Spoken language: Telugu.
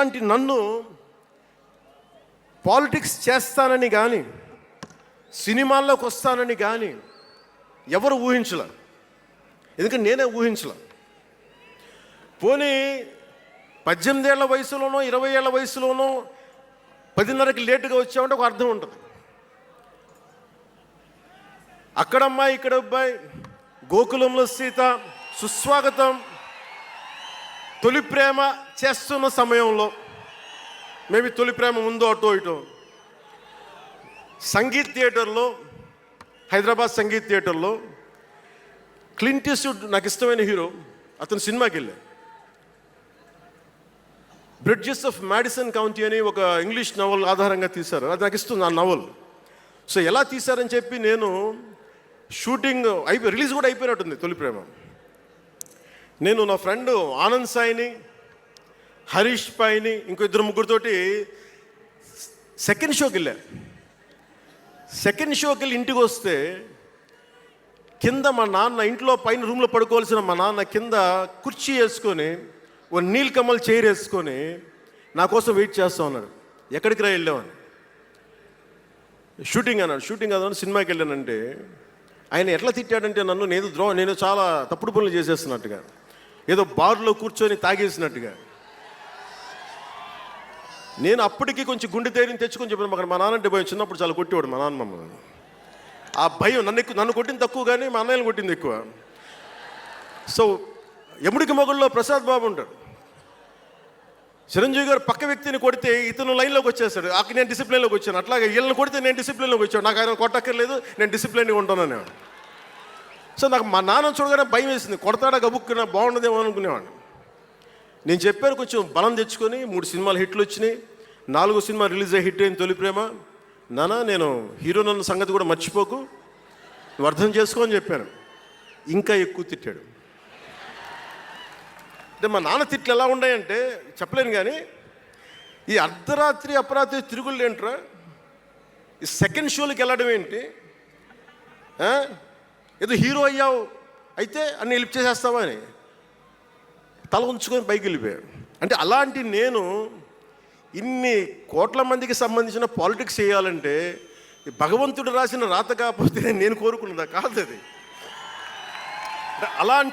అలాంటి నన్ను పాలిటిక్స్ చేస్తానని కానీ సినిమాల్లోకి వస్తానని కానీ ఎవరు ఊహించలే. ఎందుకంటే నేనే ఊహించలే. పోనీ 18 ఏళ్ల వయసులోనో 20 ఏళ్ల వయసులోనో 10:30కి లేటుగా వచ్చామంటే ఒక అర్థం ఉంటుంది. అక్కడమ్మాయి ఇక్కడ అబ్బాయి, గోకులంలో సీత, సుస్వాగతం, తొలి ప్రేమ చేస్తున్న సమయంలో, మేబీ తొలి ప్రేమ ముందు అటో ఇటో, సంగీత్ థియేటర్లో, హైదరాబాద్ సంగీత్ థియేటర్లో క్లింట్ ఈస్ట్వుడ్ నాకు ఇష్టమైన హీరో, అతను సినిమాకి వెళ్ళా. బ్రిడ్జెస్ ఆఫ్ మాడిసన్ కౌంటీ అని ఒక ఇంగ్లీష్ నవల్ ఆధారంగా తీశారు. అది నాకు ఇస్తుంది ఆ నవల్. సో ఎలా తీశారని చెప్పి నేను షూటింగ్ రిలీజ్ కూడా అయిపోయినట్టుంది తొలి ప్రేమ. నేను నా ఫ్రెండ్ ఆనంద్ సాయిని, హరీష్ పాయిని, ఇంకో 2-3తోటి సెకండ్ షోకి వెళ్ళా. సెకండ్ షోకి వెళ్ళి ఇంటికి వస్తే కింద మా నాన్న, ఇంట్లో పైన రూమ్లో పడుకోవాల్సిన మా నాన్న కింద కుర్చీ వేసుకొని ఓ నీలకమల్ చైర్ వేసుకొని నా కోసం వెయిట్ చేస్తూ ఉన్నాడు. ఎక్కడికి రా వెళ్ళామని. షూటింగ్ అన్నాడు. షూటింగ్ అన్నాడు, సినిమాకి వెళ్ళానంటే ఆయన ఎట్లా తిట్టాడంటే నన్ను, నేను చాలా తప్పుడు పనులు చేసేస్తున్నట్టుగా, ఏదో బార్లో కూర్చొని తాగేసినట్టుగా. నేను అప్పటికి కొంచెం గుండె ధైర్యం తెచ్చుకొని చెప్పాను. అక్కడ మా నాన్న అంటే భయం, చిన్నప్పుడు చాలా కొట్టేవాడు మా నాన్న మమ్మల్ని. ఆ భయం నన్ను కొట్టింది తక్కువ కానీ మా అన్నయ్యని కొట్టింది ఎక్కువ. సో ఎముడికి మొగుళ్ళలో ప్రసాద్ బాబు ఉంటాడు. చిరంజీవి గారు పక్క వ్యక్తిని కొడితే ఇతను లైన్లోకి వచ్చేస్తాడు. అక్కడ నేను డిసిప్లిన్లోకి వచ్చాను. అట్లాగే వీళ్ళని కొడితే నేను డిసిప్లిన్లోకి వచ్చాను. నాకు ఆయన కొట్టక్కర్లేదు, నేను డిసిప్లిన్గా ఉంటాను. సో నాకు మా నాన్న చూడగానే భయం వేసింది. కొడతాడా గబుక్కున బాగుండదేమో అనుకునేవాడిని. నేను చెప్పాను కొంచెం బలం తెచ్చుకొని. 3 సినిమాలు హిట్లు వచ్చినాయి, 4వ సినిమా రిలీజ్ అయ్యి హిట్ అయింది తొలి ప్రేమ. నాన్న నేను హీరో నన్న సంగతి కూడా మర్చిపోకు, నువ్వు అర్థం చేసుకో అని చెప్పాను. ఇంకా ఎక్కువ తిట్టాడు. అంటే మా నాన్న తిట్లు ఎలా ఉన్నాయంటే చెప్పలేను. కానీ ఈ అర్ధరాత్రి అపరాత్రి తిరుగుళ్ళు ఏంట్రా, ఈ సెకండ్ షోలకి వెళ్ళడం ఏంటి, ఏదో హీరో అయ్యావు అయితే అన్నీ హెల్ప్ చేసేస్తావా అని తల ఉంచుకొని పైకి వెళ్ళిపోయాడు. అంటే అలాంటి నేను ఇన్ని కోట్ల మందికి సంబంధించిన పాలిటిక్స్ చేయాలంటే భగవంతుడు రాసిన రాత కాకపోతే నేను కోరుకున్నదా కాదు అది. అలాంటి